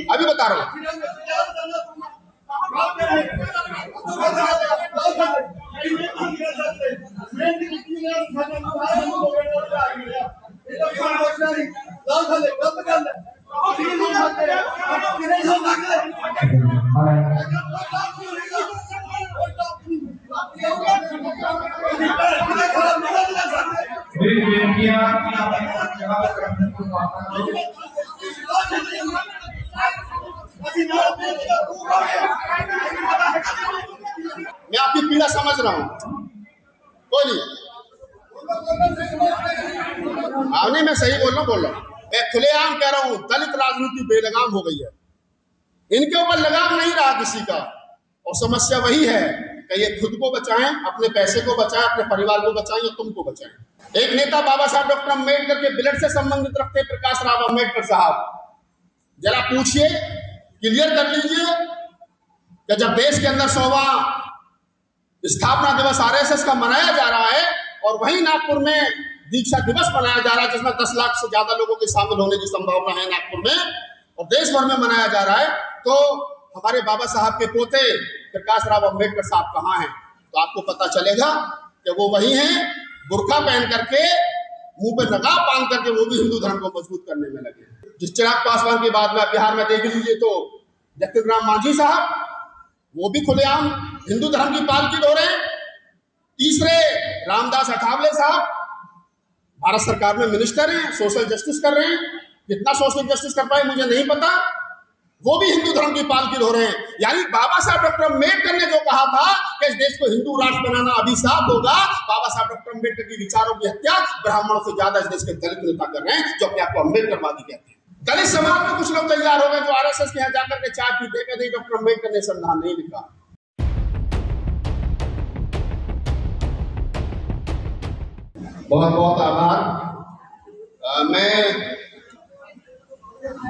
अभी बता रहा हूँ। मैं आपकी पीड़ा समझ रहा हूं, कोई नहीं। हाँ नहीं, मैं सही बोल रहा हूँ। मैं खुलेआम कह रहा हूं, दलित राजनीति बेलगाम हो गई है। इनके ऊपर लगाम नहीं रहा किसी का, और समस्या वही है कि ये खुद को बचाएं, अपने पैसे को बचाएं, अपने परिवार को बचाएं या तुमको बचाएं। एक नेता बाबा साहब डॉक्टर अम्बेडकर के ब्लड से संबंधित रखते प्रकाश राव अम्बेडकर साहब, जरा पूछिए, क्लियर कर लीजिए कि जब देश के अंदर 100वां स्थापना दिवस आरएसएस का मनाया जा रहा है और वहीं नागपुर में दीक्षा दिवस मनाया जा रहा है, जिसमें 10 लाख से ज्यादा लोगों के शामिल होने की संभावना है नागपुर में, और देश भर में मनाया जा रहा है, तो हमारे बाबा साहब के पोते प्रकाश राव अम्बेडकर साहब कहाँ हैं? तो आपको पता चलेगा कि वो वही हैं, बुर्का पहन करके, मुंह पे नकाब बांध करके, वो भी हिंदू धर्म को मजबूत करने में लगे। जिस चिराग पासवान के बाद में बिहार में देख लीजिए तो जगत राम मांझी साहब, वो भी खुलेआम हिंदू धर्म की पालकी ढो रहे हैं। तीसरे रामदास अठावले साहब भारत सरकार में मिनिस्टर हैं, सोशल जस्टिस कर रहे हैं। कितना सोशल जस्टिस कर पाए मुझे नहीं पता, वो भी हिंदू धर्म की पालकी ढो रहे हैं। यानी बाबा साहब डॉक्टर अम्बेडकर ने जो कहा था कि इस देश को हिंदू राष्ट्र बनाना अभिशाप होगा, बाबा साहब डॉक्टर अम्बेडकर की विचारों की हत्या ब्राह्मणों से ज्यादा इस देश के दलित नेता कर रहे हैं, जो अपने आपको अम्बेडकरवादी कहते हैं। दलित समाज में कुछ लोग तैयार हो गए जो आरएसएस के यहाँ जाकर के चाय पीते कहते डॉक्टर अम्बेडकर ने संविधान नहीं लिखा। बहुत बहुत आभार। मैं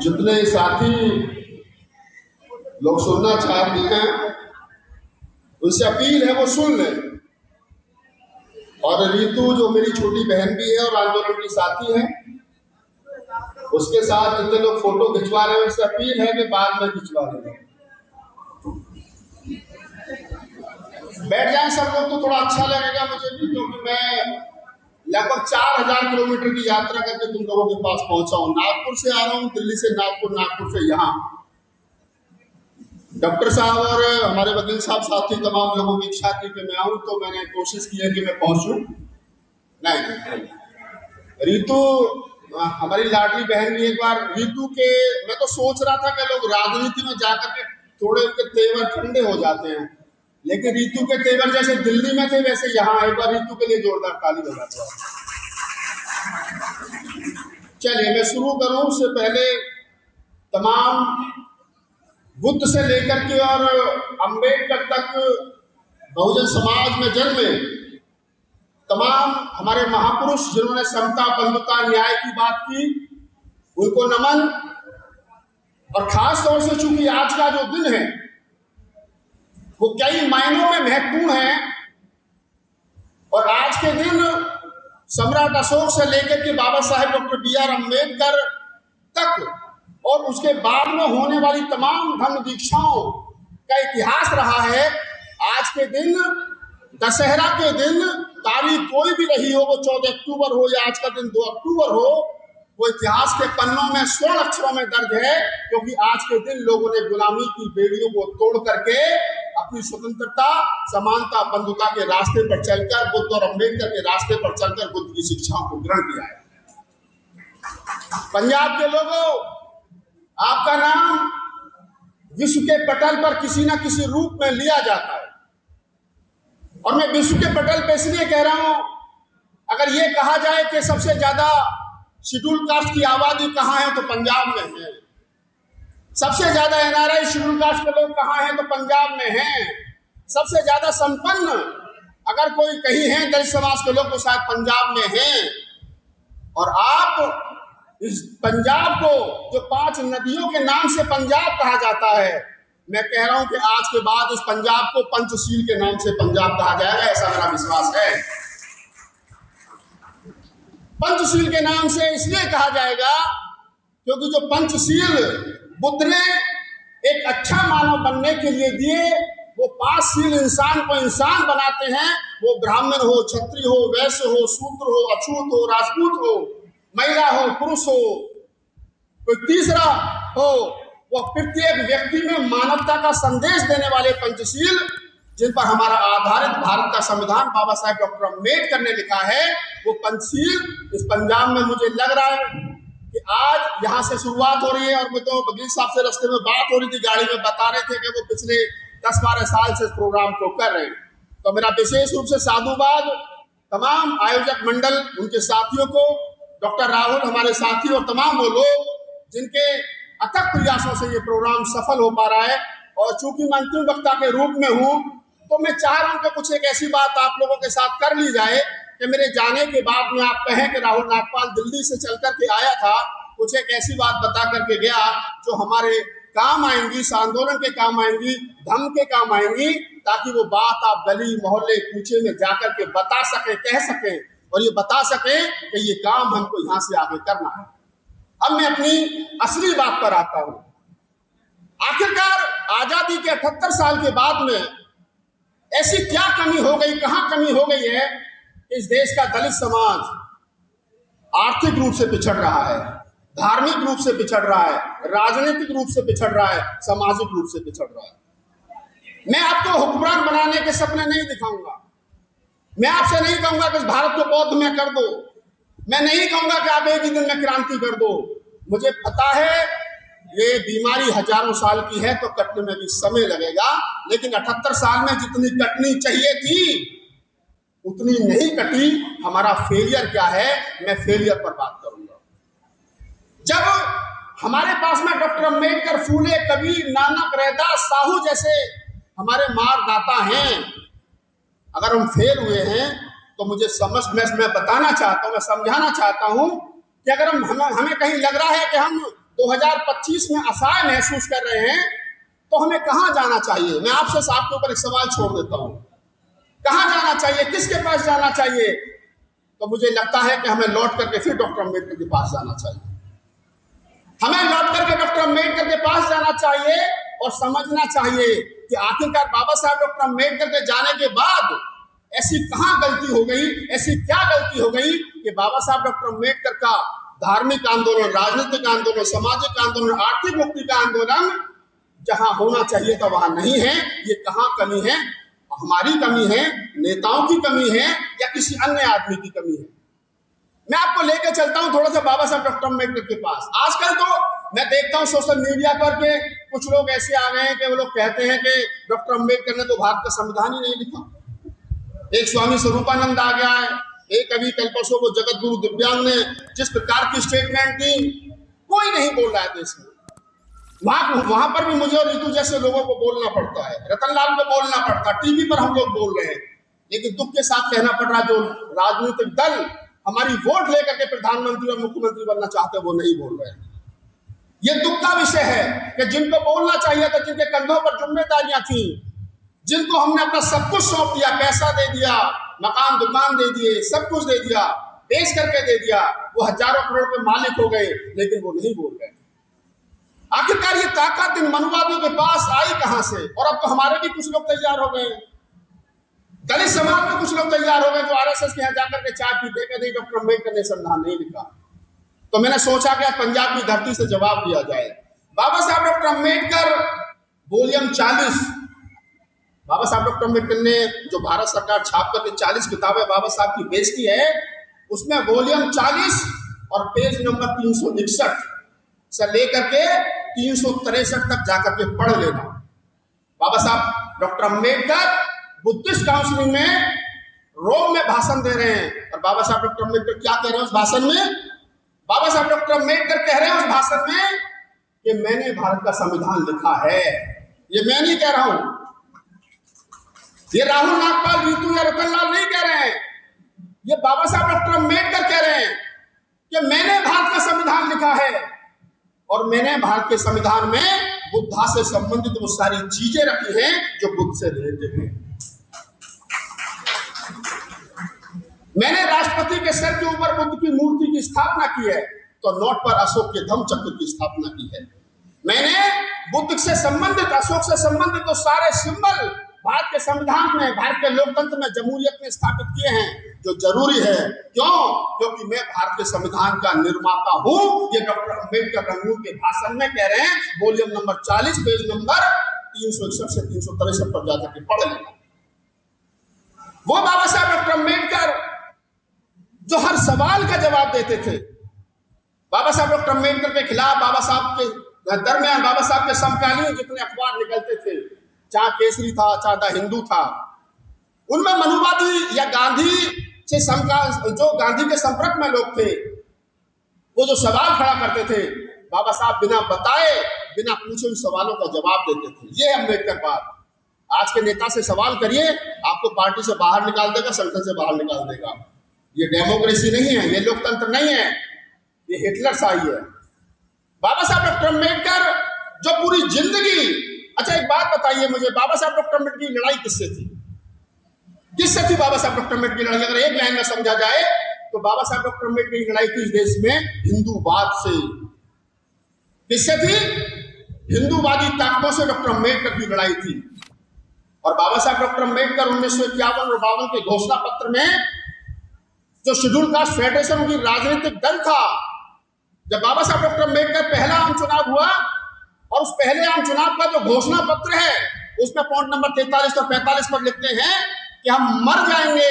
जितने साथी लोग सुनना चाहते हैं उनसे अपील है वो सुन लें, और रीतू जो मेरी छोटी बहन भी है और आंदोलन की साथी है, उसके साथ जितने लोग फोटो खिंचवा रहे हैं उनसे अपील है कि बाद में खिंचवा लें। बैठ जाए सब लोग तो थोड़ा अच्छा लगेगा मुझे भी, क्योंकि मैं लगभग 4000 किलोमीटर की यात्रा करके तुम लोगों के पास पहुंचा हूं। नागपुर से आ रहा हूं, दिल्ली से नागपुर, नागपुर से यहाँ। डॉक्टर साहब और हमारे वकील साहब साथी तमाम लोगों की इच्छा थी कि मैं आऊं, तो मैंने कोशिश की है कि मैं पहुंचूं। नहीं, रीतू हमारी लाडली बहन भी, एक बार रीतू के, मैं तो सोच रहा था कि लोग राजनीति में जाकर के थोड़े उनके तेवर ठंडे हो जाते हैं, लेकिन रीतू के तेवर जैसे दिल्ली में थे वैसे यहाँ एक बार रीतू के लिए जोरदार ताली बजाते हैं। चलिए मैं शुरू करूं उससे पहले तमाम बुद्ध से लेकर के और अंबेडकर तक बहुजन समाज में जन्मे तमाम हमारे महापुरुष जिन्होंने समता, बंधुता, न्याय की बात की, उनको नमन। और खास तौर से चूंकि आज का जो दिन है वो कई मायनों में महत्वपूर्ण है, और आज के दिन सम्राट अशोक से लेकर के बाबा साहेब डॉक्टर BR अम्बेडकर तक और उसके बाद में होने वाली तमाम धर्म दीक्षाओं का इतिहास रहा है। आज के दिन, दशहरा के दिन, तारीख कोई भी रही हो, वो 14 अक्टूबर हो या आज का दिन 2 अक्टूबर हो, वो इतिहास के पन्नों में स्वर्ण अक्षरों में दर्ज है, क्योंकि आज के दिन लोगों ने गुलामी की बेड़ियों को तोड़ करके अपनी स्वतंत्रता, समानता, बंधुता के रास्ते पर चलकर, बुद्ध और अम्बेडकर के रास्ते पर चलकर बुद्ध की शिक्षाओं को ग्रहण किया है। पंजाब के लोगों, आपका नाम विश्व के पटल पर किसी न किसी रूप में लिया जाता है, और मैं विश्व के पटल पर इसलिए कह रहा हूं, अगर ये कहा जाए कि सबसे ज्यादा शेड्यूल कास्ट की आबादी कहाँ है तो पंजाब में है। सबसे ज्यादा NRI शेड्यूल कास्ट के लोग कहाँ हैं तो पंजाब में हैं। सबसे ज्यादा संपन्न अगर कोई कहीं है दलित समाज के लोग तो शायद पंजाब में हैं। और आप इस पंजाब को, जो 5 नदियों के नाम से पंजाब कहा जाता है, मैं कह रहा हूं कि आज के बाद इस पंजाब को पंचशील के नाम से पंजाब कहा जाएगा, ऐसा मेरा विश्वास है। पंचशील के नाम से इसलिए कहा जाएगा क्योंकि जो पंचशील बुद्ध ने एक अच्छा मानव बनने के लिए दिए, वो 5 शील इंसान को इंसान बनाते हैं। वो ब्राह्मण हो, क्षत्रिय हो, वैश्य हो, शूद्र हो, अछूत हो, राजपूत हो, महिला हो, पुरुष हो, कोई तीसरा हो, वो प्रत्येक व्यक्ति में मानवता का संदेश देने वाले पंचशील, जिन पर हमारा आधारित भारत का संविधान बाबा साहेब डॉक्टर अम्बेडकर ने लिखा है, वो पंचशील इस पंजाब में मुझे लग रहा है कि आज यहाँ से शुरुआत हो रही है। और मुझे तो बघेल साहब से रास्ते में बात हो रही थी, गाड़ी में बता रहे थे कि वो पिछले 10-12 साल से इस प्रोग्राम को कर रहे हैं। तो मेरा विशेष रूप से साधुवाद तमाम आयोजक मंडल, उनके साथियों को, डॉक्टर राहुल हमारे साथी और तमाम वो लोग जिनके अथक प्रयासों से ये प्रोग्राम सफल हो पा रहा है। और चूंकि मैं अंतिम वक्ता के रूप में हूँ, तो मैं चाह रहा हूँ कि कुछ एक ऐसी बात आप लोगों के साथ कर ली जाए कि मेरे जाने के बाद में आप कहें कि राहुल नागपाल दिल्ली से चल करके आया था, कुछ एक ऐसी बात बता करके गया जो हमारे काम आएंगी, इस आंदोलन के काम आएंगी, धर्म के काम आएंगी, ताकि वो बात आप गली मोहल्ले कूचे में जाकर के बता सकें, कह सकें और ये बता सकें कि ये काम हमको यहाँ से आगे करना है। अब मैं अपनी असली बात पर आता हूँ। आखिरकार आजादी के 78 साल के बाद में ऐसी क्या कमी हो गई, कहाँ कमी हो गई है कि इस देश का दलित समाज आर्थिक रूप से पिछड़ रहा है, धार्मिक रूप से पिछड़ रहा है, राजनीतिक रूप से पिछड़ रहा है, सामाजिक रूप से पिछड़ रहा है। मैं आपको हुक्मरान बनाने के सपने नहीं दिखाऊंगा। मैं आपसे नहीं कहूंगा कि इस भारत को बौद्ध में कर दो। मैं नहीं कहूंगा कि आप एक ही दिन में क्रांति कर दो। मुझे पता है ये बीमारी हजारों साल की है, तो कटने में भी समय लगेगा, लेकिन 78 साल में जितनी कटनी चाहिए थी उतनी नहीं कटी। हमारा फेलियर क्या है, मैं फेलियर पर बात करूंगा। जब हमारे पास में डॉक्टर अम्बेडकर, फूले, कबीर, नानक, रैदास, साहू जैसे हमारे मार्गदाता हैं, अगर हम फेल हुए हैं तो मुझे मैं बताना चाहता हूं, मैं समझाना चाहता हूं कि अगर हमें कहीं लग रहा है कि हम 2025 में असहाय महसूस कर रहे हैं, तो हमें कहां जाना चाहिए। मैं आपसे आपके ऊपर एक सवाल छोड़ देता हूं, कहां जाना चाहिए, किसके पास जाना चाहिए। तो मुझे लगता है कि हमें लौट करके फिर डॉक्टर अम्बेडकर के पास जाना चाहिए। हमें लौट करके डॉक्टर अम्बेडकर के पास जाना चाहिए और समझना चाहिए कि आखिरकार बाबा साहब डॉक्टर अम्बेडकर के जाने के बाद ऐसी कहां गलती हो गई, ऐसी क्या गलती हो गई कि बाबा साहब डॉक्टर अम्बेडकर का धार्मिक आंदोलन, राजनीतिक आंदोलन, सामाजिक आंदोलन, आर्थिक मुक्ति का आंदोलन जहां होना चाहिए था वहां नहीं है। ये कहां कमी है? हमारी कमी है, नेताओं की कमी है, या किसी अन्य आदमी की कमी है? मैं आपको लेकर चलता हूं थोड़ा सा बाबा साहब डॉक्टर अम्बेडकर के पास। आजकल तो मैं देखता हूं सोशल मीडिया पर के कुछ लोग ऐसे आ गए हैं कि वो लोग कहते हैं कि डॉक्टर अम्बेडकर ने तो भारत का संविधान ही नहीं लिखा। एक स्वामी स्वरूपानंद आ गया है, एक अभी कल परसों को जगत गुरु दिव्यांग ने जिस प्रकार की स्टेटमेंट दी, कोई नहीं बोल रहा है देश में। वहां पर भी मुझे और ऋतु जैसे लोगों को बोलना पड़ता है, रतनलाल को बोलना पड़ता है, टीवी पर हम लोग बोल रहे हैं, लेकिन दुख के साथ कहना पड़ रहा है जो राजनीतिक दल हमारी वोट लेकर के प्रधानमंत्री और मुख्यमंत्री बनना चाहते हैं वो नहीं बोल रहे हैं। ये दुख का विषय है कि जिनको बोलना चाहिए था, जिनके कंधों पर जिम्मेदारियां थी, जिनको हमने अपना सब कुछ सौंप दिया, पैसा दे दिया, मकान दुकान दे दिए, सब कुछ दे दिया, बेच करके दे दिया, वो हजारों करोड़ के मालिक हो गए, लेकिन वो नहीं बोल रहे। आखिरकार ये ताकत इन मनुवादियों के पास आई कहां से? और अब तो हमारे भी कुछ लोग तैयार हो गए, दलित समाज में कुछ लोग तैयार हो गए जो आरएसएस के यहाँ जाकर के चाय पीते कहते डॉक्टर अम्बेडकर ने संविधान नहीं लिखा। तो मैंने सोचा कि पंजाब की धरती से जवाब दिया जाए। बाबा साहब डॉक्टर अम्बेडकर वॉल्यूम 40, बाबा साहब डॉक्टर अम्बेडकर ने जो भारत सरकार छाप करके 40 किताबें बाबा साहब की बेचती है, उसमें वॉल्यूम 40 और पेज नंबर 361 से लेकर के 363 तक जाकर के पढ़ लेना। बाबा साहब डॉक्टर अम्बेडकर बुद्धिस्ट काउंसिलिंग में रोम में भाषण दे रहे हैं, और बाबा साहब डॉक्टर अम्बेडकर क्या कह रहे हैं उस भाषण में? बाबा साहब डॉक्टर अम्बेडकर कह रहे हैं उस भाषण में कि मैंने भारत का संविधान लिखा है। ये मैं नहीं कह रहा हूं, ये राहुल नागपाल, ऋतु या रतनलाल नहीं कह रहे हैं, ये बाबा साहब डॉक्टर अम्बेडकर कह रहे हैं कि मैंने भारत का संविधान लिखा है और मैंने भारत के संविधान में बुद्धा से संबंधित वो सारी चीजें रखी हैं जो बुद्ध से रिलेटेड हैं। मैंने राष्ट्रपति के सर के ऊपर बुद्ध की मूर्ति की स्थापना की है, तो नोट पर अशोक के धम्म चक्र की स्थापना की है। मैंने बुद्ध से संबंधित, अशोक से संबंधित तो सारे सिंबल भारत के संविधान में, भारत के लोकतंत्र में, जमहूरियत में स्थापित किए हैं, जो जरूरी है। क्यों? क्योंकि मैं भारत के संविधान का निर्माता हूं। ये डॉक्टर अंबेडकर रंगून के भाषण में कह रहे हैं, वॉल्यूम नंबर 40 पेज नंबर 361 से 363 पर जाकर के पढ़ लेना। वो बाबा साहब डॉक्टर अंबेडकर जो हर सवाल का जवाब देते थे। बाबा साहब डॉक्टर अंबेडकर के खिलाफ, बाबा साहब के दरमियान, बाबा साहब के समकालीन जितने अखबार निकलते थे, चाहे केसरी था, चाहे द हिंदू था, उनमें मनुवादी या गांधी से जो गांधी के संपर्क में लोग थे, वो जो सवाल खड़ा करते थे, बाबा साहब बिना बताए, बिना पूछे उन सवालों का जवाब देते थे। ये है अम्बेडकर बात। आज के नेता से सवाल करिए, आपको पार्टी से बाहर निकाल देगा, संगठन से बाहर निकाल देगा। ये डेमोक्रेसी नहीं है, ये लोकतंत्र नहीं है, ये हिटलर शाही है। बाबा साहब डॉक्टर अम्बेडकर जो पूरी जिंदगी, अच्छा एक बात बताइए मुझे, बाबा साहब डॉक्टर अम्बेडकर की लड़ाई किससे थी? किससे थी बाबा साहब डॉक्टर अम्बेडकर की लड़ाई? अगर एक लाइन में समझा जाए तो बाबा साहब डॉक्टर अम्बेडकर की लड़ाई थी इस देश में हिंदूवाद से। किससे थी? हिंदूवादी ताकतों से डॉक्टर अम्बेडकर की लड़ाई थी। और बाबा साहब डॉक्टर अम्बेडकर 1951 और 52 के घोषणा पत्र में जो शेड्यूल कास्ट फेडरेशन की राजनीतिक दल था, जब बाबा साहब डॉक्टर अम्बेडकर पहला आम चुनाव हुआ, और उस पहले आम चुनाव का जो घोषणा पत्र है उसमें पॉइंट नंबर 43 और 45 पर लिखते हैं कि हम मर जाएंगे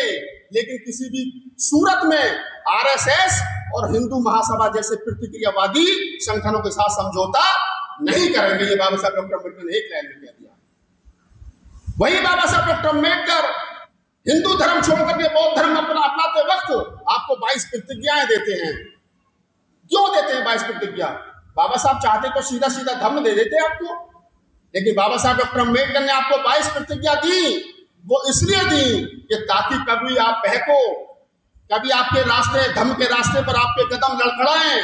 लेकिन किसी भी सूरत में आरएसएस और हिंदू महासभा जैसे प्रतिक्रियावादी संगठनों के साथ समझौता नहीं करेंगे। ये बाबा साहब डॉक्टर अम्बेडकर ने एक लाइन में कह दिया। वही बाबा साहब डॉक्टर अम्बेडकर हिंदू धर्म छोड़कर के बौद्ध धर्म अपनाते वक्त आपको 22 प्रतिज्ञाएं देते हैं। क्यों देते हैं 22 प्रतिज्ञा? बाबा साहब चाहते तो सीधा सीधा धर्म दे देते आपको, लेकिन बाबा साहब डॉक्टर अम्बेडकर ने आपको 22 प्रतिज्ञा दी। वो इसलिए दी कि ताकि कभी आप बहको, कभी आपके रास्ते, धर्म के रास्ते पर आपके कदम लड़खड़ाएं,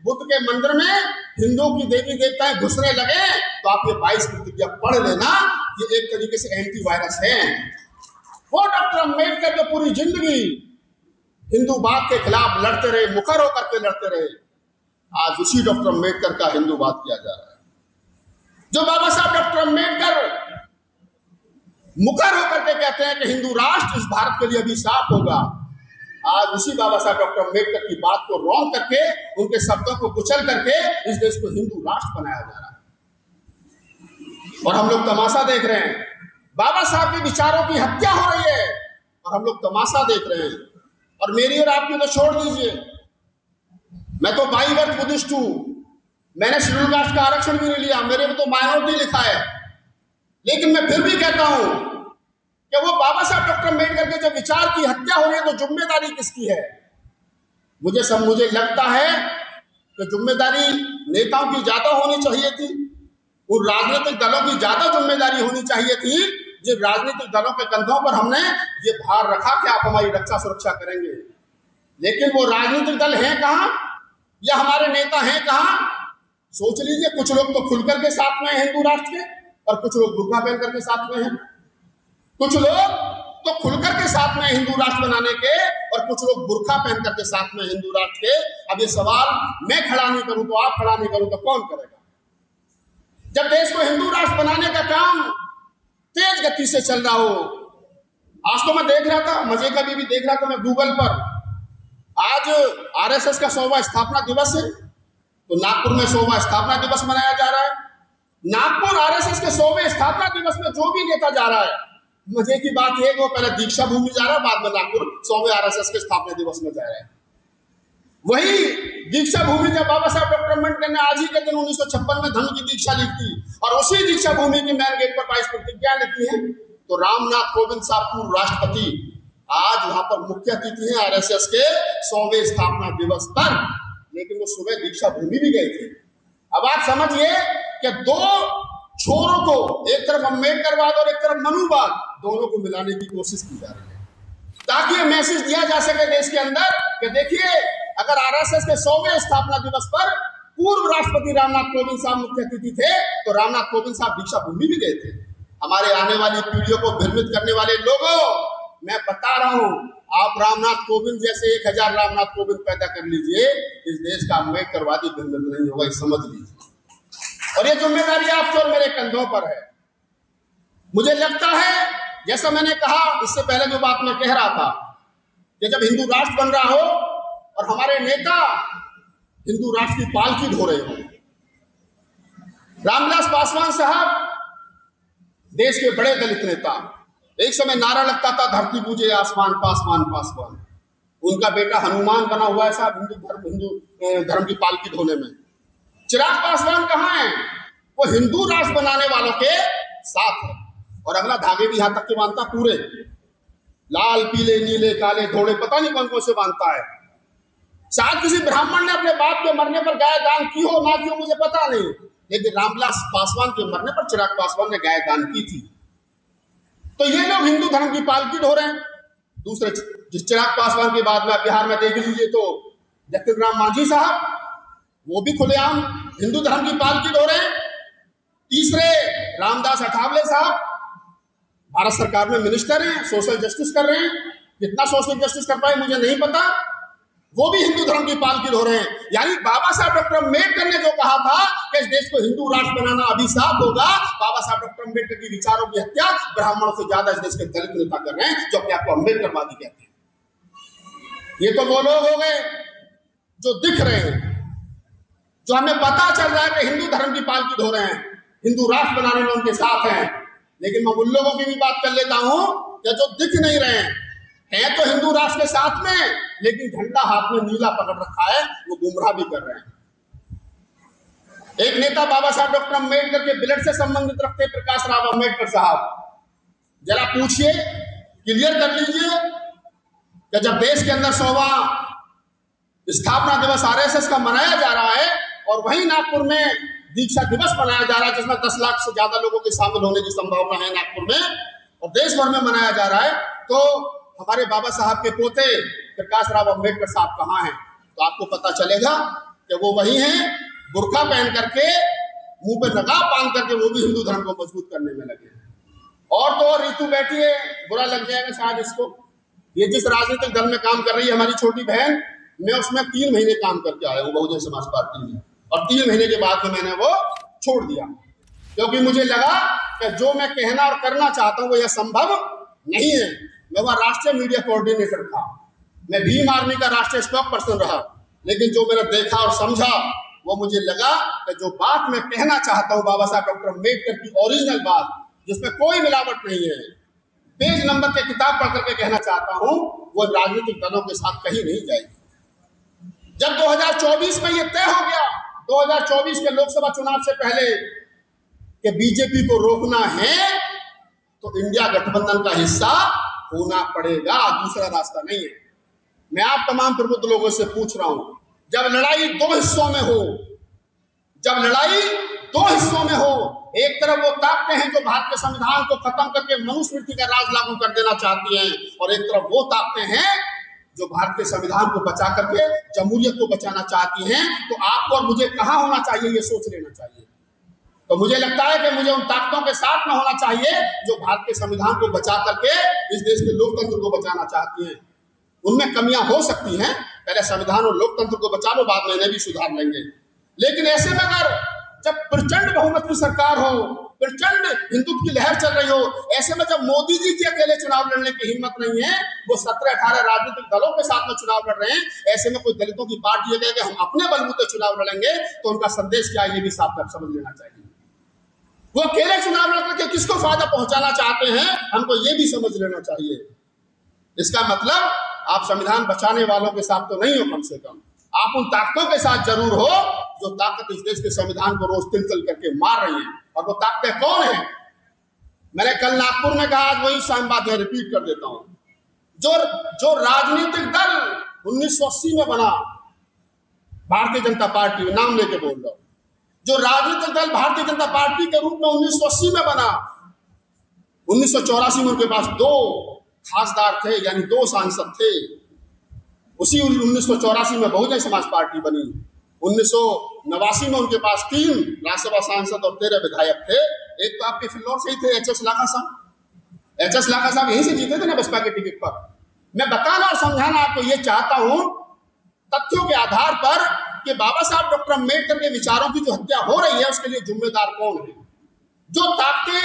बुद्ध के मंदिर में हिंदुओं की देवी देवताएं घुसने लगे, तो आप ये 22 प्रतिज्ञा पढ़ लेना। ये एक तरीके से एंटीवायरस है। वो डॉक्टर अम्बेडकर जो पूरी जिंदगी हिंदूवाद के खिलाफ लड़ते रहे, मुखर होकर के लड़ते रहे, आज उसी डॉक्टर अम्बेडकर का हिंदूवाद किया जा रहा है। जो बाबा साहब डॉक्टर अम्बेडकर मुखर होकर के कहते हैं कि हिंदू राष्ट्र इस भारत के लिए अभिशाप होगा, आज उसी बाबा साहब डॉक्टर अम्बेडकर की बात को रॉन्ग करके, उनके शब्दों को कुचल करके इस देश को हिंदू राष्ट्र बनाया जा रहा है। और हम लोग तमाशा देख रहे हैं। बाबा साहब के विचारों की हत्या हो रही है और हम लोग तमाशा देख रहे हैं। और मेरी और आपकी तो छोड़ दीजिए, मैं तो बाई बर्थ बुद्धिस्ट हूं, मैंने शेड्यूल कास्ट का आरक्षण भी नहीं लिया, मेरे में तो माइनॉरिटी लिखा है, लेकिन मैं फिर भी कहता हूं कि वो बाबा साहब डॉक्टर अम्बेडकर के जो विचार की हत्या हो रही है, तो जिम्मेदारी किसकी है? मुझे लगता है कि जिम्मेदारी नेताओं की ज्यादा होनी चाहिए थी, उन राजनीतिक दलों की ज्यादा जिम्मेदारी होनी चाहिए थी, जिन राजनीतिक दलों के कंधों पर हमने ये भार रखा कि आप हमारी रक्षा सुरक्षा करेंगे। लेकिन वो राजनीतिक दल हैं कहां, या हमारे नेता हैं कहां? सोच लीजिए, कुछ लोग तो खुलकर के साथ में हिंदू राष्ट्र के, और कुछ लोग बुर्का पहन करके साथ में हैं। कुछ लोग तो खुलकर के साथ में हिंदू राष्ट्र बनाने के, और कुछ लोग बुर्का पहन करके साथ में हिंदू राष्ट्र के। अब ये सवाल मैं खड़ा नहीं करूं तो आप खड़ा नहीं करूं तो कौन करेगा? जब देश को हिंदू राष्ट्र बनाने का काम तेज गति से चल रहा हो। आज तो मैं देख रहा था, मजे का भी देख रहा था मैं गूगल पर, आज आरएसएस का 100वां स्थापना दिवस है, तो नागपुर में 100वां स्थापना दिवस मनाया जा रहा है। नागपुर आरएसएस के 100वें स्थापना दिवस में जो भी नेता जा रहा है, मजे की बात यह कि वो पहले दीक्षा भूमि जा रहा है, बाद में नागपुर 100वें आरएसएस के स्थापना दिवस में जा रहा है। वही दीक्षा भूमि जब बाबा साहब डॉक्टर अम्बेडकर ने आज ही के दिन 1956 में धम्म की दीक्षा ली थी, और उसी दीक्षा भूमि की मेन गेट पर 22 प्रतिज्ञा लिखी है, तो रामनाथ कोविंद साहब पूर्व राष्ट्रपति आज वहां पर मुख्य अतिथि हैं आरएसएस के 100वें स्थापना दिवस पर। लेकिन वो सुबह दीक्षा भूमि भी गए थे। अब आप समझिए कि दो छोरों को, एक तरफ अम्बेडकरवाद और एक तरफ मनुवाद, दोनों को मिलाने की कोशिश की जा रही है, ताकि ये मैसेज दिया जा सके देश के अंदर कि देखिए, अगर आरएसएस के 100वें स्थापना दिवस पर पूर्व राष्ट्रपति रामनाथ कोविंद साहब मुख्य अतिथि थे, तो रामनाथ कोविंद साहब दीक्षा भूमि भी गए थे। हमारे आने वाली पीढ़ियों को भ्रमित करने वाले लोगों, मैं बता रहा हूं, आप रामनाथ कोविंद जैसे 1000 रामनाथ कोविंद पैदा कर लीजिए, इस देश का अम्बेडकरवादी बिल्कुल नहीं होगा, ये समझ लीजिए। और ये जिम्मेदारी आपके और मेरे कंधों पर है। मुझे लगता है, जैसा मैंने कहा इससे पहले जो बात मैं कह रहा था, कि जब हिंदू राष्ट्र बन रहा हो और हमारे नेता हिंदू राष्ट्र की पालकी ढो रहे हो। रामविलास पासवान साहब देश के बड़े दलित नेता, एक समय नारा लगता था धरती पूजे आसमान पासवान पासवान। उनका बेटा हनुमान बना हुआ है साहब हिंदू धर्म की पालकी ढोने में। चिराग पासवान कहाँ है? वो हिंदू राष्ट्र बनाने वालों के साथ है। और अगला धागे भी यहां तक के बांधता पूरे, लाल पीले नीले काले घोड़े, पता नहीं कौन कौन से बांधता है। शायद किसी ब्राह्मण ने अपने बाप के मरने पर गाय दान की हो ना की हो, मुझे पता नहीं, लेकिन रामविलास पासवान के मरने पर चिराग पासवान ने गाय दान की थी। तो ये लोग हिंदू धर्म की पालकी ढो रहे हैं। दूसरे जिस चिराग पासवान के बाद में बिहार में देख लीजिए तो जगत राम मांझी साहब, वो भी खुलेआम हिंदू धर्म की पालकी ढो रहे हैं। तीसरे रामदास अठावले साहब भारत सरकार में मिनिस्टर हैं, सोशल जस्टिस कर रहे हैं। कितना सोशल जस्टिस कर पाए मुझे नहीं पता, वो भी हिंदू धर्म की पालकी ढो रहे हैं। यानी बाबा साहब डॉक्टर अम्बेडकर ने जो कहा था कि इस देश को हिंदू राष्ट्र बनाना अभिशाप होगा, बाबा साहब डॉक्टर अम्बेडकर की विचारों की हत्या ब्राह्मणों से ज्यादा इस देश के दलित नेता कर रहे हैं, जो अपने आप को अम्बेडकरवादी कहते हैं। ये तो वो लोग हो गए जो दिख रहे हैं, जो हमें पता चल रहा है कि हिंदू धर्म की पालकी ढो रहे हैं, हिंदू राष्ट्र बनाने में उनके साथ हैं। लेकिन मैं उन लोगों की भी बात कर लेता हूं कि जो दिख नहीं रहे हैं तो हिंदू राष्ट्र के साथ में, लेकिन झंडा हाथ में नीला पकड़ रखा है, वो गुमराह भी कर रहे हैं। एक नेता बाबा साहब डॉक्टर अम्बेडकर के ब्लड से संबंधित रखते प्रकाश राव अम्बेडकर साहब, जरा पूछिए, क्लियर कर लीजिए कि जब देश के अंदर 100वां स्थापना दिवस आरएसएस का मनाया जा रहा है और वहीं नागपुर में दीक्षा दिवस मनाया जा रहा है, जिसमें 10 लाख से ज्यादा लोगों के शामिल होने की संभावना है नागपुर में, और देश भर में मनाया जा रहा है, तो हमारे बाबा साहब के पोते प्रकाश राव अम्बेडकर साहब कहाँ हैं? तो आपको पता चलेगा कि वो वही हैं, बुर्का पहन करके, मुंह पे नकाब बांध करके, वो भी हिंदू धर्म को मजबूत करने में लगे। और तो और ऋतु बैठी है, बुरा लग जाएगा शायद इसको, ये जिस राजनीतिक दल में काम कर रही है हमारी छोटी बहन, मैं उसमें 3 महीने काम करके आया हूँ बहुजन समाज पार्टी में, और 3 महीने के बाद में मैंने वो छोड़ दिया, क्योंकि मुझे लगा कि जो मैं कहना और करना चाहता हूँ वो यह संभव नहीं है। मैं वह राष्ट्रीय मीडिया कोऑर्डिनेटर था, मैं भीम आर्मी का राष्ट्रीय स्टॉक पर्सन रहा, लेकिन जो मैंने देखा और समझा वो मुझे लगा कि जो बात मैं कहना चाहता हूँ बाबा साहब डॉक्टर अम्बेडकर की ओरिजिनल बात, जिसमें कोई मिलावट नहीं है, पेज नंबर के किताब पढ़ करके कहना चाहता हूँ, वो राजनीतिक दलों के साथ कहीं नहीं जाएगी। जब 2024 में ये तय हो गया, 2024 के लोकसभा चुनाव से पहले, कि बीजेपी को रोकना है तो इंडिया गठबंधन का हिस्सा होना पड़ेगा, दूसरा रास्ता नहीं है। मैं आप तमाम प्रबुद्ध लोगों से पूछ रहा हूं, जब लड़ाई 2 हिस्सों में हो, जब लड़ाई 2 हिस्सों में हो, एक तरफ वो ताकतें हैं जो भारत के संविधान को खत्म करके मनुस्मृति का राज लागू कर देना चाहती हैं, और एक तरफ वो ताकतें हैं जो भारत के संविधान को बचा करके जमहूरियत को बचाना चाहती हैं। तो आपको और मुझे कहां होना चाहिए, ये सोच लेना चाहिए। तो मुझे लगता है कि मुझे उन ताकतों के साथ में होना चाहिए जो भारत के संविधान को बचा करके इस देश के लोकतंत्र को बचाना चाहती हैं। उनमें कमियां हो सकती हैं, पहले संविधान और लोकतंत्र को बचा लो, बाद में इन्हें भी सुधार लेंगे। लेकिन ऐसे में अगर जब प्रचंड बहुमत की सरकार हो, प्रचंड हिंदुत्व की लहर चल रही हो, ऐसे में जब मोदी जी की अकेले चुनाव लड़ने की हिम्मत नहीं है, वो 17-18 राजनीतिक दलों के साथ में चुनाव लड़ रहे हैं, ऐसे में कोई दलितों की पार्टी है कि हम अपने बलबूते चुनाव लड़ेंगे, तो उनका संदेश क्या है ये भी साफ साफ समझ लेना चाहिए। वो अकेले चुनाव लड़ करके किसको फायदा पहुंचाना चाहते हैं, हमको ये भी समझ लेना चाहिए। इसका मतलब आप संविधान बचाने वालों के साथ तो नहीं हो, कम से कम आप उन ताकतों के साथ जरूर हो जो ताकत इस देश के संविधान को रोज तिल करके मार रही है। और वो ताकतें कौन है? मैंने कल नागपुर में कहा, आज वही साम बात है, रिपीट कर देता हूं। जो राजनीतिक दल 1980 में बना, भारतीय जनता पार्टी, नाम लेके बोल रहा हूं, जो राजनीतिक दल भारतीय जनता पार्टी के रूप में 1980 में बना, 1984 में उनके पास 2 खासदार थे, यानी 2 सांसद थे। उसी 1984 में बहुजन समाज पार्टी बनी। 1989 में उनके पास 3 राज्यसभा सांसद और 13 विधायक थे। एक तो आपके फिल्लौर से ही थे, एच.एस. लाखा साहब, HS लाखा साहब यहीं से जीते थे ना बसपा के टिकट पर। मैं बताना और समझाना आपको ये चाहता हूं तथ्यों के आधार पर कि बाबा साहब डॉक्टर अम्बेडकर के विचारों की जो हत्या हो रही है उसके लिए जिम्मेदार कौन है। जो ताकतें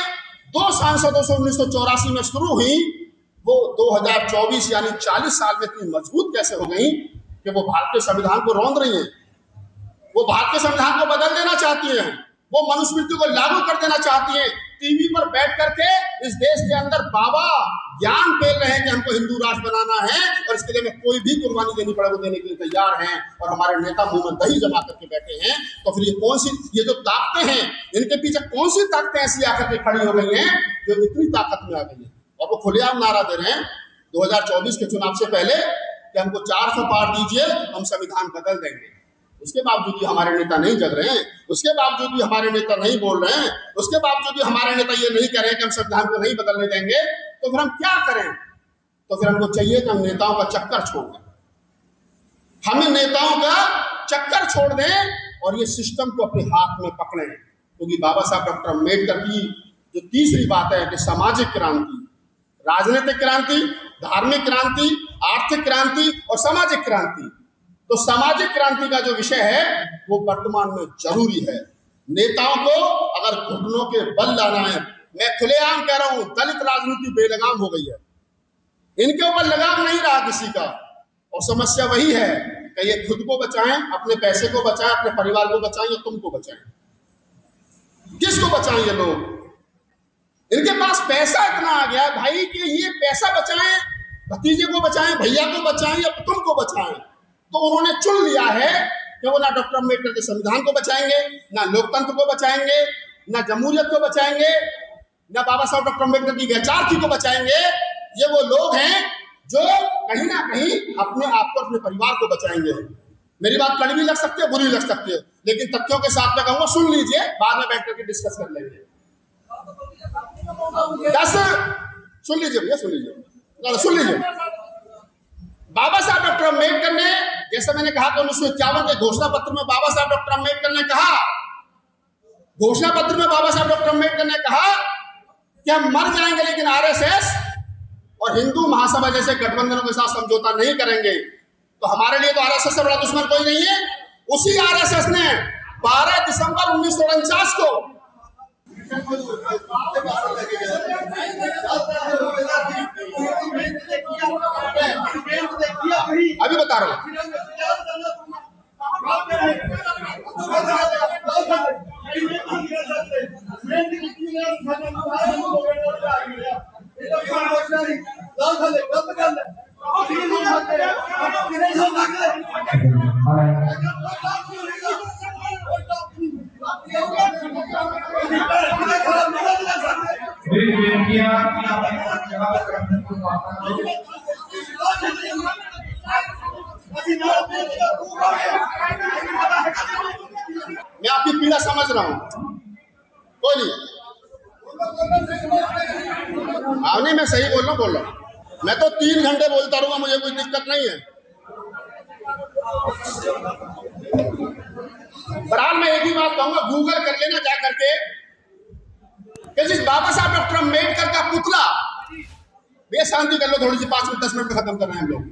2 सांसदों से 1984 में शुरू हुई वो 2024 यानी 40 साल में इतनी मजबूत कैसे हो गई कि वो भारतीय संविधान को रौंद रही हैं, वो भारतीय संविधान को बदल देना चाहती हैं, वो मनुस्मृति को लागू कर देना चाहती हैं। टीवी पर बैठ करके इस देश के अंदर बाबा ज्ञान फैल रहे हैं कि हमको हिंदू राष्ट्र बनाना है और इसके लिए हमें कोई भी कुर्बानी देनी पड़े वो देने के लिए तैयार हैं और हमारे नेता मुंह में दही जमा करके बैठे हैं। तो फिर ये कौन सी ये जो ताकतें हैं इनके पीछे कौन सी ताकतें ऐसी आकर के खड़ी हो गई हैं जो इतनी ताकत में आ गई है और वो खुलेआम नारा दे रहे हैं 2024 के चुनाव से पहले कि हमको 400 पार दीजिए हम संविधान बदल देंगे। उसके बावजूद भी हमारे नेता नहीं जग रहे हैं, उसके बावजूद भी हमारे नेता नहीं बोल रहे हैं, उसके बावजूद भी हमारे नेता ये नहीं कह रहे हैं कि हम संविधान को नहीं बदलने देंगे। तो फिर हम क्या करें? तो फिर हमको चाहिए कि हम नेताओं का चक्कर छोड़ दें, हमें नेताओं का चक्कर छोड़ दें और ये सिस्टम को अपने हाथ में पकड़ें। क्योंकि बाबा साहब डॉक्टर अम्बेडकर की जो तीसरी बात है कि सामाजिक क्रांति, राजनीतिक क्रांति, धार्मिक क्रांति, आर्थिक क्रांति और सामाजिक क्रांति। तो सामाजिक क्रांति का जो विषय है वो वर्तमान में जरूरी है। नेताओं को अगर घुटनों के बल लाना है, मैं खुलेआम कह रहा हूं दलित राजनीति बेलगाम हो गई है, इनके ऊपर लगाम नहीं रहा किसी का। और समस्या वही है कि ये खुद को बचाएं, अपने पैसे को बचाएं, अपने परिवार को बचाएं या तुमको बचाएं। किसको बचाएं ये लोग? इनके पास पैसा इतना आ गया भाई कि ये पैसा बचाएं, भतीजे को बचाएं, भैया को बचाएं या तुमको बचाएं। तो उन्होंने चुन लिया है कि वो ना डॉक्टर अम्बेडकर के संविधान को बचाएंगे, ना लोकतंत्र को बचाएंगे, ना जमहूरियत को बचाएंगे, ना बाबा साहब डॉक्टर अम्बेडकर की वैचारिक को बचाएंगे। ये वो लोग हैं जो कहीं ना कहीं अपने आप को, अपने परिवार को बचाएंगे। मेरी बात कड़वी लग सकती है, बुरी लग सकती है, लेकिन तथ्यों के साथ मैं कहूंगा सुन लीजिए, बाद में बैठ करके डिस्कस कर लेंगे। सुन लीजिए भैया, सुन लीजिए। बाबा साहब डॉक्टर अम्बेडकर ने, जैसे मैंने कहा कि 1951 के घोषणा पत्र में बाबा साहब डॉक्टर अम्बेडकर ने कहा, घोषणा पत्र में बाबा साहब डॉक्टर अम्बेडकर ने कहा कि हम मर जाएंगे लेकिन आरएसएस और हिंदू महासभा जैसे गठबंधनों के साथ समझौता नहीं करेंगे। तो हमारे लिए तो आरएसएस से बड़ा दुश्मन कोई नहीं है। उसी आरएसएस ने 12 दिसंबर 1949 को अभी बता रहा हूं, मैं आपकी पीड़ा समझ रहा हूं, कोई नहीं। नहीं, मैं सही बोल रहा हूं। मैं तो 3 घंटे बोलता रहूंगा, मुझे कोई दिक्कत नहीं है। बहरहाल मैं एक ही बात कहूंगा, गूगल कर लेना जा करके कि जिस बाबा साहब डॉक्टर अम्बेडकर का पुतला, ये शांति कर लो थोड़ी सी, 5 मिनट 10 मिनट में खत्म कर रहे हैं हम लोग।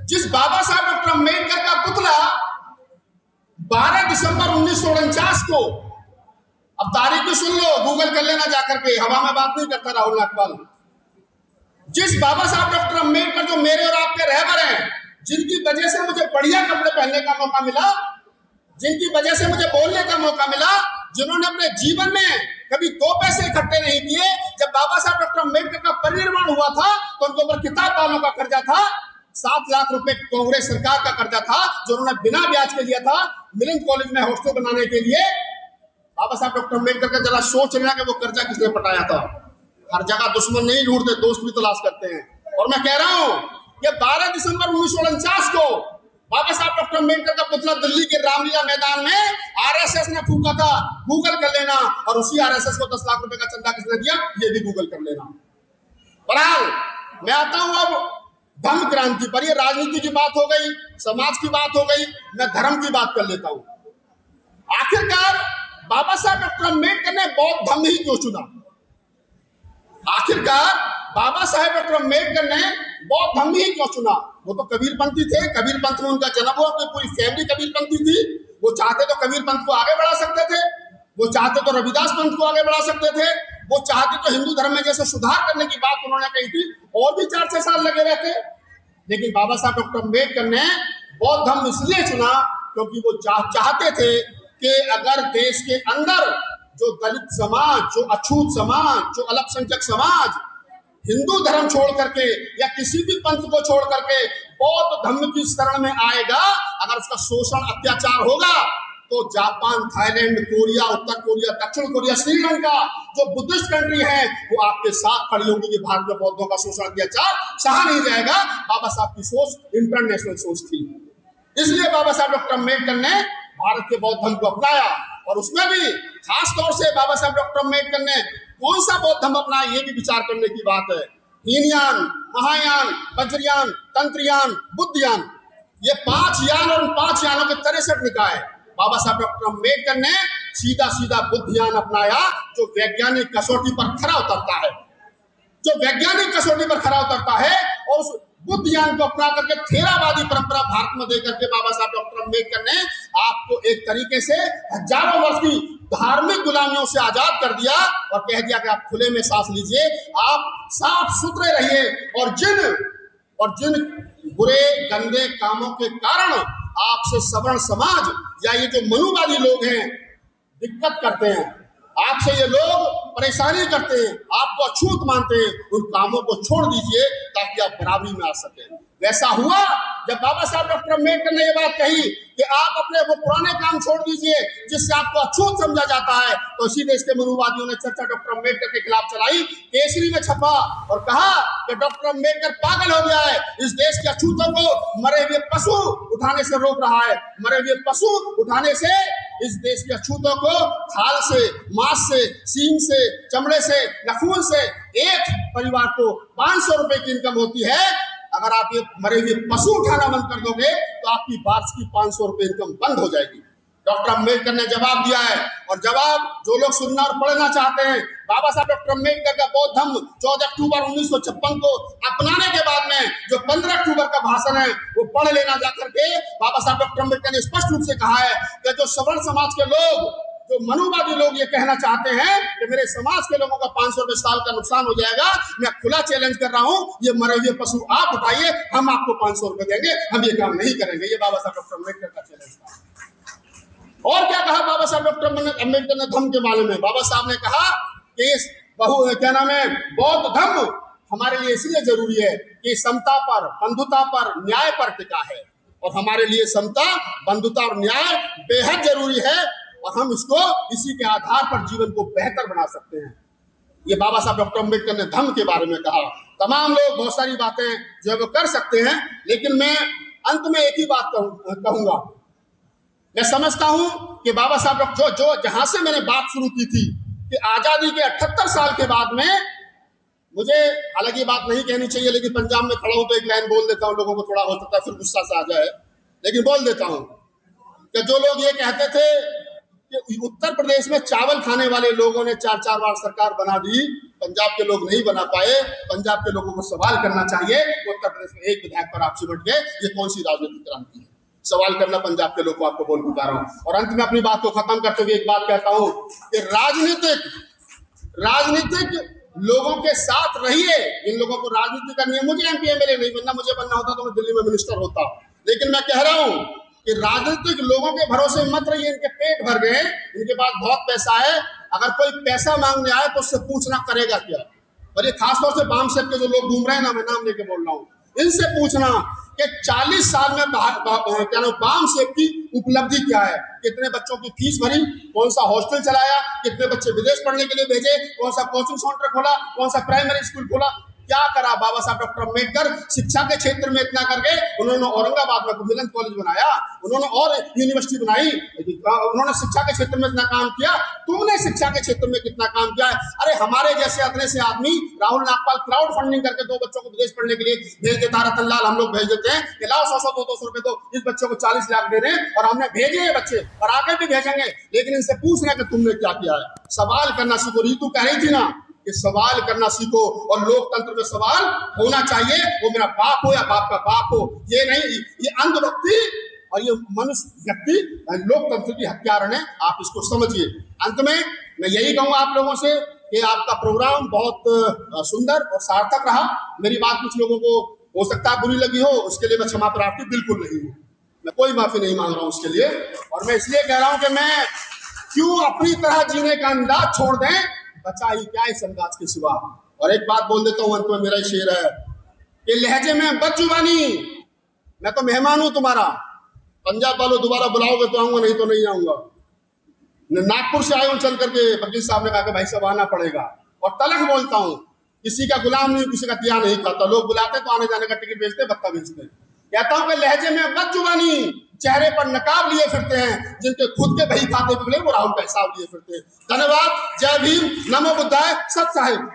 जिस बाबा साहब डॉक्टर अम्बेडकर का पुतला 12 दिसंबर 1949 को, अब तारीख भी सुन लो, गूगल कर लेना जाकर के, हवा में बात नहीं करता राहुल नागपाल। जिस बाबा साहब डॉक्टर अम्बेडकर जो मेरे और आपके रहबर हैं, जिनकी वजह से मुझे बढ़िया कपड़े पहनने का मौका मिला, जिनकी वजह से मुझे बोलने का मौका मिला, जिन्होंने अपने जीवन में कभी 2 पैसे इकट्ठे नहीं किए, जब बाबा साहब डॉक्टर अम्बेडकर का परिनिर्वाण हुआ था तो उनके ऊपर किताब वालों का कर्जा था, 7 लाख रुपए कांग्रेस सरकार का कर्जा था जो उन्होंने बिना ब्याज के लिया था मिलिंद कॉलेज में हॉस्टल बनाने के लिए। बाबा साहब डॉक्टर अम्बेडकर का जरा सोच लेना कि वो कर्जा किसने पटाया था। हर जगह दुश्मन नहीं ढूंढते, दोस्त भी तलाश करते हैं। और मैं कह रहा हूं कि 12 दिसंबर 1949 को बाबा साहब डॉक्टर अम्बेडकर का पुतला दिल्ली के रामलीला मैदान में आरएसएस ने फूका था, गूगल कर लेना। और उसी आरएसएस को 10 लाख रुपए का चंदा किसने दिया, ये भी गूगल कर लेना। बहरहाल मैं आता हूं अब धर्म क्रांति पर। ये राजनीति की बात हो गई, समाज की बात हो गई, मैं धर्म की बात कर लेता हूं। आखिरकार बाबा साहब डॉक्टर अम्बेडकर ने बौद्ध धर्म ही क्यों चुना? आखिरकार बाबा साहेब डॉक्टर अम्बेडकर ने बौद्ध धर्म ही क्यों चुना? वो तो कबीरपंथी थे, कबीरपंथ में उनका जन्म हुआ, पूरी फैमिली कबीरपंथी थी। वो चाहते तो कबीरपंथ को आगे बढ़ा सकते थे, वो चाहते तो रविदास पंथ को आगे बढ़ा सकते थे, वो चाहते तो हिंदू धर्म में जैसे सुधार करने की बात उन्होंने कही थी, और भी 4-6 साल लगे रहते। लेकिन बाबा साहब डॉक्टर अम्बेडकर ने बौद्ध धर्म इसलिए चुना क्योंकि वो चाहते थे कि अगर देश के अंदर जो दलित समाज, जो अछूत समाज, जो अल्पसंख्यक समाज हिंदू धर्म छोड़ करके या किसी भी पंथ को छोड़ करके बौद्ध धर्म की शरण में आएगा, अगर उसका शोषण अत्याचार होगा, तो जापान, थाईलैंड, कोरिया, उत्तर कोरिया, दक्षिण कोरिया, श्रीलंका जो बुद्धिस्ट कंट्री है वो आपके साथ खड़ी होगी कि भारत में बौद्धों का शोषण अत्याचार सहा नहीं जाएगा। बाबा साहब की सोच इंटरनेशनल सोच थी, इसलिए बाबा साहब डॉक्टर अम्बेडकर ने भारत के बौद्ध धर्म को अपनाया। और उसमें भी खास तौर से बाबा साहब डॉक्टर अम्बेडकर ने कौन सा बौद्ध धर्म अपनाया, ये भी विचार करने की बात है। हीनयान, महायान, वज्रयान, तंत्रयान, बुद्धयान, ये 5 यान और उन 5 यानों के 63 निकाय बाबा साहब डॉक्टर अम्बेडकर ने सीधा सीधा बुद्धयान अपनाया, जो वैज्ञानिक कसौटी पर खरा उतरता है, जो वैज्ञानिक कसौटी पर खरा उतरता है। और उस बुद्धयान को अपना करके थेरावादी परंपरा भारत में देकर के बाबा साहब डॉक्टर अम्बेडकर ने आपको एक तरीके से हजारों वर्ष की धार्मिक गुलामियों से आजाद कर दिया और कह दिया कि आप खुले में सांस लीजिए, आप साफ सुथरे रहिए। और जिन बुरे गंदे कामों के कारण आपसे सवर्ण समाज या ये जो मनुवादी लोग हैं दिक्कत करते हैं, आपसे ये लोग परेशानी करते हैं, आपको अछूत मानते हैं, उन कामों को छोड़ दीजिए ताकि आप बराबरी में आ सके। वैसा हुआ जब बाबा साहब डॉक्टर अम्बेडकर ने ये बात कही कि आप अपने वो पुराने काम छोड़ दीजिए जिससे आपको अछूत समझा जाता है, तो इसी देश के मनुवादियों ने चर्चा डॉक्टर अम्बेडकर के खिलाफ चलाई, केसरी में छपा और कहा कि डॉक्टर अम्बेडकर पागल हो गया है, इस देश के अछूतों को मरे हुए पशु उठाने से रोक रहा है, मरे हुए पशु उठाने से इस देश के अछूतों को खाल से, मांस से, सींग से, चमड़े से, नाखून से एक परिवार को 500 रुपए की इनकम होती है। अगर आप ये मरे हुए पशु उठाना बंद कर दोगे तो आपकी वार्ष की 500 रुपए इनकम बंद हो जाएगी। डॉक्टर अम्बेडकर ने जवाब दिया है, और जवाब जो लोग सुनना और पढ़ना चाहते हैं, बाबा साहब डॉक्टर अम्बेडकर का बौद्ध धर्म 14 अक्टूबर 1956 को अपनाने के बाद में जो 15 अक्टूबर का भाषण है वो पढ़ लेना जाकर के। बाबा साहब डॉक्टर अम्बेडकर ने स्पष्ट रूप से कहा है कि जो सवर्ण समाज के लोग, जो मनुवादी लोग ये कहना चाहते हैं कि मेरे समाज के लोगों का 500 रुपए साल का नुकसान हो जाएगा, मैं खुला चैलेंज कर रहा हूं, ये मरे हुए पशु आप उठाइए, हम आपको 500 रुपए देंगे, हम ये काम नहीं करेंगे। ये बाबा साहब डॉक्टर अम्बेडकर का चैलेंज था। और क्या कहा बाबा साहब डॉक्टर अम्बेडकर ने धर्म के बारे में? बाबा साहब ने कहा कि इस क्या नाम है, बौद्ध धर्म हमारे लिए इसलिए जरूरी है कि समता पर, बंधुता पर, न्याय पर टिका है, और हमारे लिए समता, बंधुता और न्याय बेहद जरूरी है, और हम इसको इसी के आधार पर जीवन को बेहतर बना सकते हैं। ये बाबा साहब डॉक्टर अम्बेडकर ने धर्म के बारे में कहा। तमाम लोग बहुत सारी बातें जो है वो कर सकते हैं, लेकिन मैं अंत में एक ही बात कहूंगा। मैं समझता हूं कि बाबा साहब जो जहां से मैंने बात शुरू की थी कि आजादी के 78 साल के बाद में, मुझे हालांकि ये बात नहीं कहनी चाहिए, लेकिन पंजाब में खड़ा हूं तो एक लाइन बोल देता हूं, लोगों को थोड़ा हो सकता है फिर गुस्सा से आ जाए, लेकिन बोल देता हूं कि जो लोग ये कहते थे कि उत्तर प्रदेश में चावल खाने वाले लोगों ने 4-4 बार सरकार बना दी, पंजाब के लोग नहीं बना पाए, पंजाब के लोगों को सवाल करना चाहिए, उत्तर प्रदेश में एक विधायक पर आप सिमट गए, ये कौन सी राजनीतिक क्रांति है? सवाल करना पंजाब के लोग को आपको बोल बता रहा हूं। और अंत में अपनी बात को खत्म करते हुए एक बात कहता हूं कि राजनीतिक लोगों के साथ रहिए, जिन लोगों को राजनीति करनी है। मुझे एमपी एमएलए नहीं बनना, मुझे बनना होता तो मैं दिल्ली में मिनिस्टर होता, लेकिन मैं कह रहा हूं कि राजनीतिक लोगों के भरोसे मत रहिए। इनके पेट भर गए, इनके पास बहुत पैसा है, अगर कोई पैसा मांगने आए तो उससे पूछना करेगा क्या। और ये खासतौर से बाम सेट के जो लोग घूम रहे हैं ना, मैं नाम लेके बोल रहा हूँ, इनसे पूछना कि 40 साल में बाम सेट की उपलब्धि क्या है, कितने बच्चों की फीस भरी, कौन सा हॉस्टल चलाया, कितने बच्चे विदेश पढ़ने के लिए भेजे, कौन सा कोचिंग सेंटर खोला, कौन सा प्राइमरी स्कूल खोला, क्या करा बाबा साहब डॉक्टर अम्बेडकर? शिक्षा के क्षेत्र में इतना करके उन्होंने औरंगाबाद में मिलन कॉलेज बनाया, उन्होंने और यूनिवर्सिटी बनाई, उन्होंने शिक्षा के क्षेत्र में इतना काम किया। तुमने शिक्षा के क्षेत्र में कितना काम किया है? अरे हमारे जैसे अतने से आदमी, राहुल नागपाल क्राउड फंडिंग करके 2 बच्चों को विदेश पढ़ने के लिए भेज देता, रतन लाल हम लोग भेज देते हैं कि लाओ 100-100, 200 रुपए दो, इस बच्चे को 40 लाख दे रहे हैं, और हमने भेजे हैं बच्चे और आगे भी भेजेंगे। लेकिन इनसे पूछना कि तुमने क्या किया है, सवाल करना सीखो। रीतू कह रही थी ना कि सवाल करना सीखो, और लोकतंत्र में सवाल होना चाहिए, वो मेरा बाप हो या बाप का बाप हो। ये नहीं, ये अंधभक्ति और ये मनुष्य व्यक्ति लोकतंत्र की हत्यारण है, आप इसको समझिए। अंत में मैं यही कहूंगा आप लोगों से कि आपका प्रोग्राम बहुत सुंदर और सार्थक रहा। मेरी बात कुछ लोगों को हो सकता है बुरी लगी हो, उसके लिए मैं क्षमा प्रार्थी बिल्कुल नहीं हूँ, मैं कोई माफी नहीं मांग रहा हूँ उसके लिए। और मैं इसलिए कह रहा हूँ कि मैं क्यों अपनी तरह जीने का अंदाज छोड़ दें, बचा ही क्या इस अंदाज के सिवा। और एक बात बोल देता हूँ अंत में, मेरा शेर है कि लहजे में बदजुबानी, मैं तो मेहमान हूं तुम्हारा, पंजाब वालों दोबारा बुलाओगे तो आऊंगा, नहीं तो नहीं आऊंगा। नागपुर से आया हूं चल करके, वकील साहब ने कहा कि भाई साहब आना पड़ेगा। और तलख बोलता हूं, किसी का गुलाम नहीं, किसी का दिया नहीं खाता, लोग बुलाते तो आने जाने का टिकट बेचते, बत्ता बेचते। कहता हूं कि लहजे में बदजुबानी, चेहरे पर नकाब लिए फिरते हैं, जिनके खुद के बही खाते बिगड़े वो राहुल का हिसाब लिए फिरते हैं। धन्यवाद, जय भीम, नमो बुद्धाय, सत साहिब।